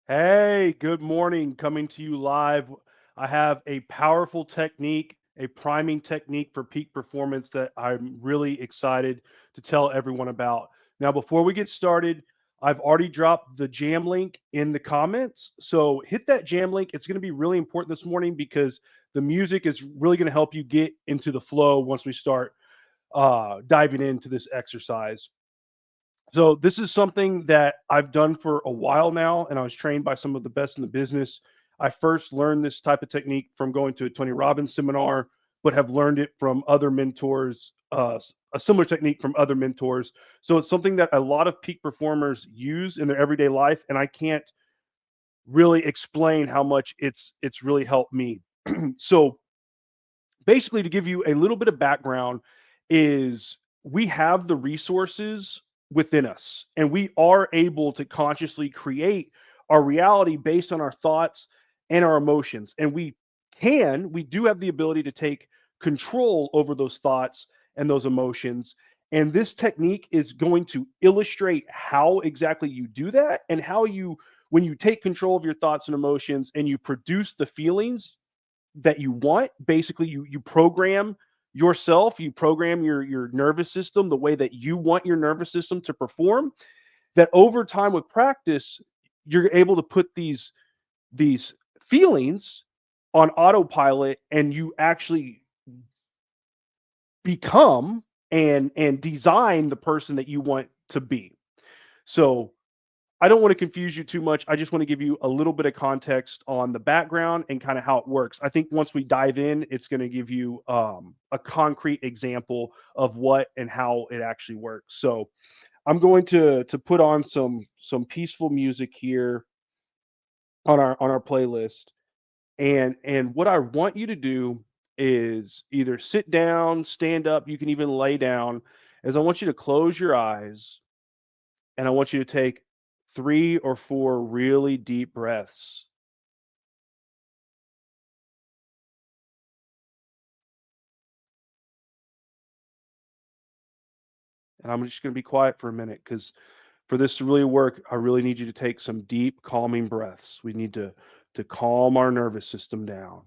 Hey, good morning. Coming to you live. I have a powerful technique, a priming technique for peak performance that I'm really excited to tell everyone about. Now, before we get started, I've already dropped the jam link in the comments. So hit that jam link. It's going to be really important this morning because the music is really going to help you get into the flow once we start diving into this exercise. So this is something that I've done for a while now, and I was trained by some of the best in the business. I first learned this type of technique from going to a Tony Robbins seminar, but have learned it from other mentors, a similar technique from other mentors. So it's something that a lot of peak performers use in their everyday life, and I can't really explain how much it's really helped me. So basically, to give you a little bit of background, is we have the resources within us and we are able to consciously create our reality based on our thoughts and our emotions, and we do have the ability to take control over those thoughts and those emotions. And this technique is going to illustrate how exactly you do that, and how you, when you take control of your thoughts and emotions and you produce the feelings that you want. Basically, you program yourself, you program your nervous system the way that you want your nervous system to perform. That over time with practice, you're able to put these feelings on autopilot, and you actually become and design the person that you want to be. So I don't want to confuse you too much. I just want to give you a little bit of context on the background and kind of how it works. I think once we dive in, it's going to give you a concrete example of what and how it actually works. So I'm going to put on some peaceful music here on our playlist, and what I want you to do is either sit down, stand up, you can even lay down. As I want you to close your eyes, and I want you to take 3 or 4 really deep breaths. And I'm just gonna be quiet for a minute, because for this to really work, I really need you to take some deep, calming breaths. We need to calm our nervous system down.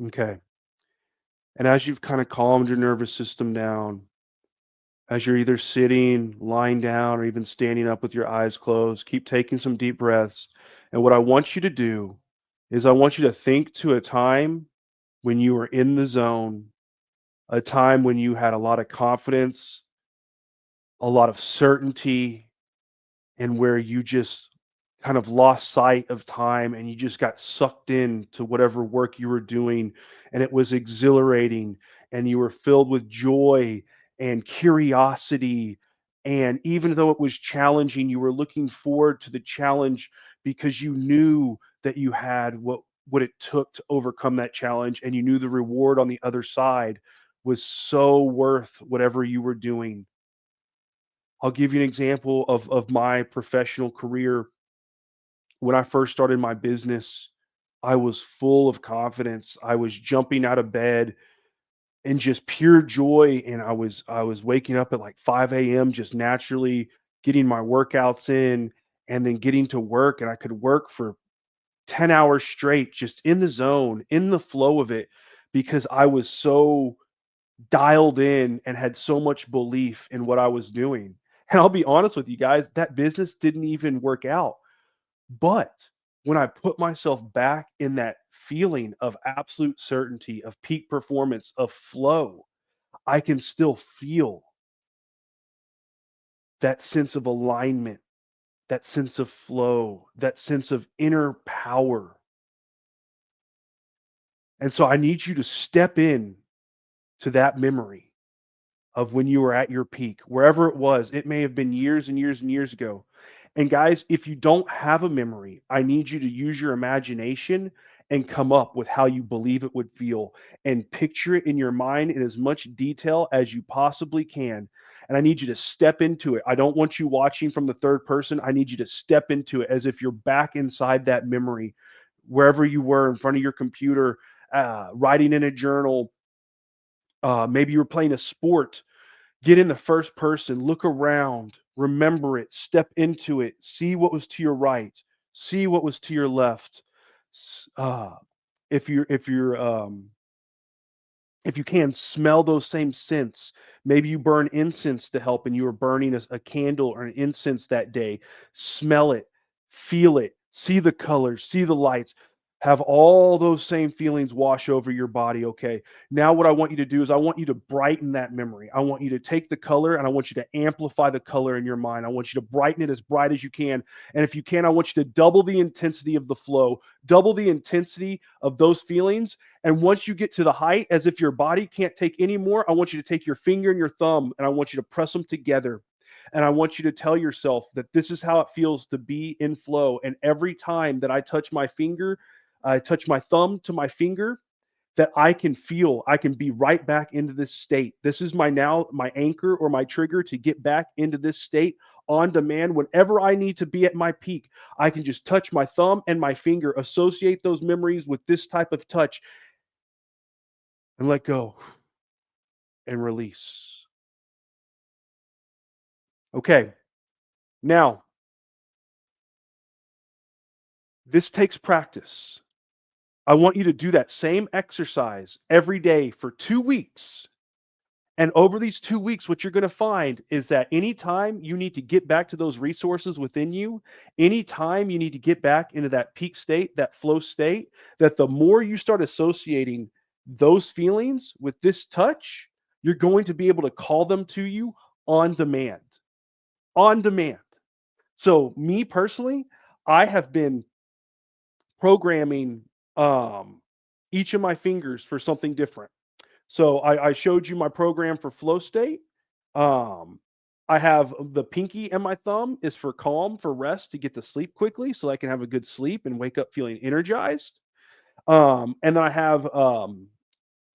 Okay. And as you've kinda calmed your nervous system down, as you're either sitting, lying down, or even standing up with your eyes closed, keep taking some deep breaths. And what I want you to do is I want you to think to a time when you were in the zone, a time when you had a lot of confidence, a lot of certainty, and where you just kind of lost sight of time and you just got sucked in to whatever work you were doing, and it was exhilarating, and you were filled with joy and curiosity, and even though it was challenging, you were looking forward to the challenge because you knew that you had what it took to overcome that challenge, and you knew the reward on the other side was so worth whatever you were doing. I'll give you an example of my professional career. When I first started my business, I was full of confidence. I was jumping out of bed in just pure joy, and I was waking up at like 5 a.m. just naturally getting my workouts in, and then getting to work, and I could work for 10 hours straight just in the zone, in the flow of it, because I was so dialed in and had so much belief in what I was doing. And I'll be honest with you guys, that business didn't even work out. But when I put myself back in that feeling of absolute certainty, of peak performance, of flow, I can still feel that sense of alignment, that sense of flow, that sense of inner power. And so I need you to step in to that memory of when you were at your peak, wherever it was. It may have been years and years and years ago. And guys, if you don't have a memory, I need you to use your imagination and come up with how you believe it would feel, and picture it in your mind in as much detail as you possibly can. and I need you to step into it. I don't want you watching from the third person. I need you to step into it as if you're back inside that memory, wherever you were in front of your computer, writing in a journal. Maybe you were playing a sport. Get in the first person, look around, remember it, step into it, see what was to your right, see what was to your left. S- Uh, if you can smell those same scents, maybe you burn incense to help and you were burning a candle or an incense that day. Smell it, feel it, see the colors, see the lights, have all those same feelings wash over your body. Okay, now what I want you to do is I want you to brighten that memory. I want you to take the color and I want you to amplify the color in your mind. I want you to brighten it as bright as you can, and if you can, I want you to double the intensity of the flow, double the intensity of those feelings. And once you get to the height, as if your body can't take any more, I want you to take your finger and your thumb and I want you to press them together. And I want you to tell yourself that this is how it feels to be in flow. And every time that I touch my finger, I touch my thumb to my finger, that I can feel, I can be right back into this state. This is my anchor or my trigger to get back into this state on demand whenever I need to be at my peak. I can just touch my thumb and my finger, associate those memories with this type of touch, and let go and release. Okay, now this takes practice. I want you to do that same exercise every day for 2 weeks. And over these 2 weeks, what you're going to find is that anytime you need to get back to those resources within you, anytime you need to get back into that peak state, that flow state, that the more you start associating those feelings with this touch, you're going to be able to call them to you on demand. On demand. So, me personally, I have been programming each of my fingers for something different. So I showed you my program for flow state. Um, I have the pinky and my thumb is for calm, for rest, to get to sleep quickly, so I can have a good sleep and wake up feeling energized. And then I have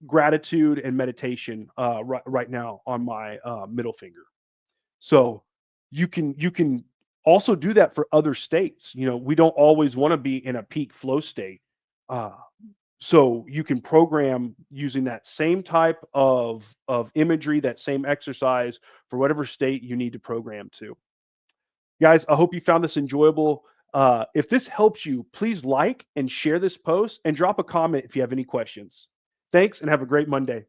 gratitude and meditation right now on my middle finger. So you can also do that for other states. You know, we don't always want to be in a peak flow state. Uh, so you can program using that same type of imagery, that same exercise for whatever state you need to program to. Guys, I hope you found this enjoyable. If this helps you, please like and share this post and drop a comment if you have any questions. Thanks and have a great Monday.